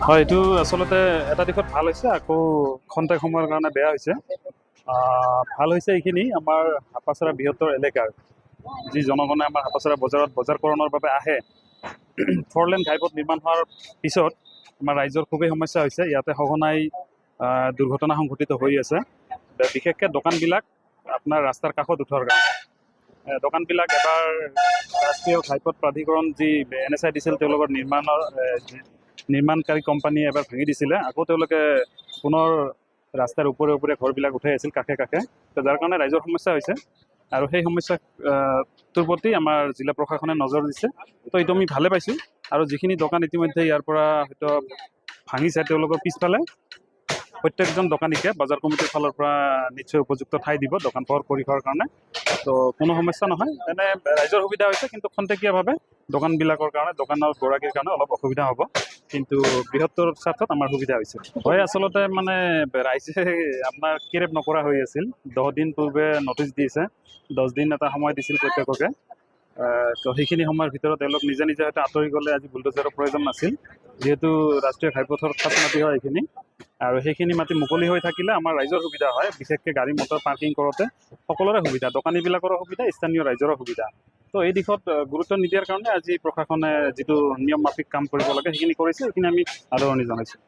হয়, এইটো আচলতে এটা দিশত ভাল হৈছে, আকৌ খন্তেক সময়ৰ কাৰণে বেয়া হৈছে। ভাল হৈছে এইখিনি আমাৰ হাপাচৰা বৃহত্তৰ এলেকাৰ যি জনগণে আমাৰ হাপাচৰা বজাৰত বজাৰকৰণৰ বাবে আহে। 4 লেন ঘাইপথ নিৰ্মাণ হোৱাৰ পিছত আমাৰ ৰাইজৰ খুবেই সমস্যা হৈছে। ইয়াতে সঘনাই দুৰ্ঘটনা সংঘটিত হৈ আছে, বিশেষকৈ দোকানবিলাক আপোনাৰ ৰাস্তাৰ কাষত উঠোৱাৰ কাৰণে। দোকানবিলাক এবাৰ ৰাষ্ট্ৰীয় ঘাইপথ প্ৰাধিকৰণ যি NHAI দিছিল, তেওঁলোকৰ নিৰ্মাণকাৰী কোম্পানীয়ে এবাৰ ভাঙি দিছিলে। আকৌ তেওঁলোকে পুনৰ ৰাস্তাৰ ওপৰে ওপৰে ঘৰবিলাক উঠাই আছিল কাষে কাষে, যাৰ কাৰণে ৰাইজৰ সমস্যা হৈছে। আৰু সেই সমস্যাটোৰ প্ৰতি আমাৰ জিলা প্ৰশাসনে নজৰ দিছে, তো এইটো আমি ভালে পাইছোঁ। আৰু যিখিনি দোকান ইতিমধ্যে ইয়াৰ পৰা হয়তো ভাঙিছে, তেওঁলোকৰ পিছফালে প্ৰত্যেকজন দোকানীকে বজাৰ কমিটিৰ ফালৰ পৰা নিশ্চয় উপযুক্ত ঠাই দিব দোকান পোহাৰ পৰিসৰৰ কাৰণে। তো কোনো সমস্যা নহয়, এনে ৰাইজৰ সুবিধা হৈছে, কিন্তু খন্তেকীয়াভাৱে দোকানবিলাকৰ কাৰণে, দোকানৰ গৰাকীৰ কাৰণে অলপ অসুবিধা হ'ব, কিন্তু বৃহত্তৰ স্বাৰ্থত আমাৰ সুবিধা হৈছে। হয়, আচলতে মানে ৰাইজে আপোনাৰ কেৰেপ নকৰা হৈ আছিল। 10 দিন পূৰ্বে নটিচ দিছে, 10 দিন এটা সময় দিছিল প্ৰত্যেককে। তো সেইখিনি সময়ৰ ভিতৰত তেওঁলোক নিজে নিজে হয়তো আঁতৰি গ'লে আজি বুলডোজাৰৰ প্ৰয়োজন নাছিল, যিহেতু ৰাষ্ট্ৰীয় ঘাইপথৰ খাছ মাটি হয় এইখিনি। আৰু সেইখিনি মাটি মুকলি হৈ থাকিলে আমাৰ ৰাইজৰ সুবিধা হয়, বিশেষকৈ গাড়ী মটৰ পাৰ্কিং কৰোঁতে সকলোৰে সুবিধা, দোকানীবিলাকৰো সুবিধা, স্থানীয় ৰাইজৰো সুবিধা। তো এই দিশত গুৰুত্ব নিদিয়াৰ কাৰণে আজি প্ৰশাসনে যিটো নিয়ম মাফিক কাম কৰিব লাগে সেইখিনি কৰিছে, সেইখিনি আমি আদৰণি জনাইছোঁ।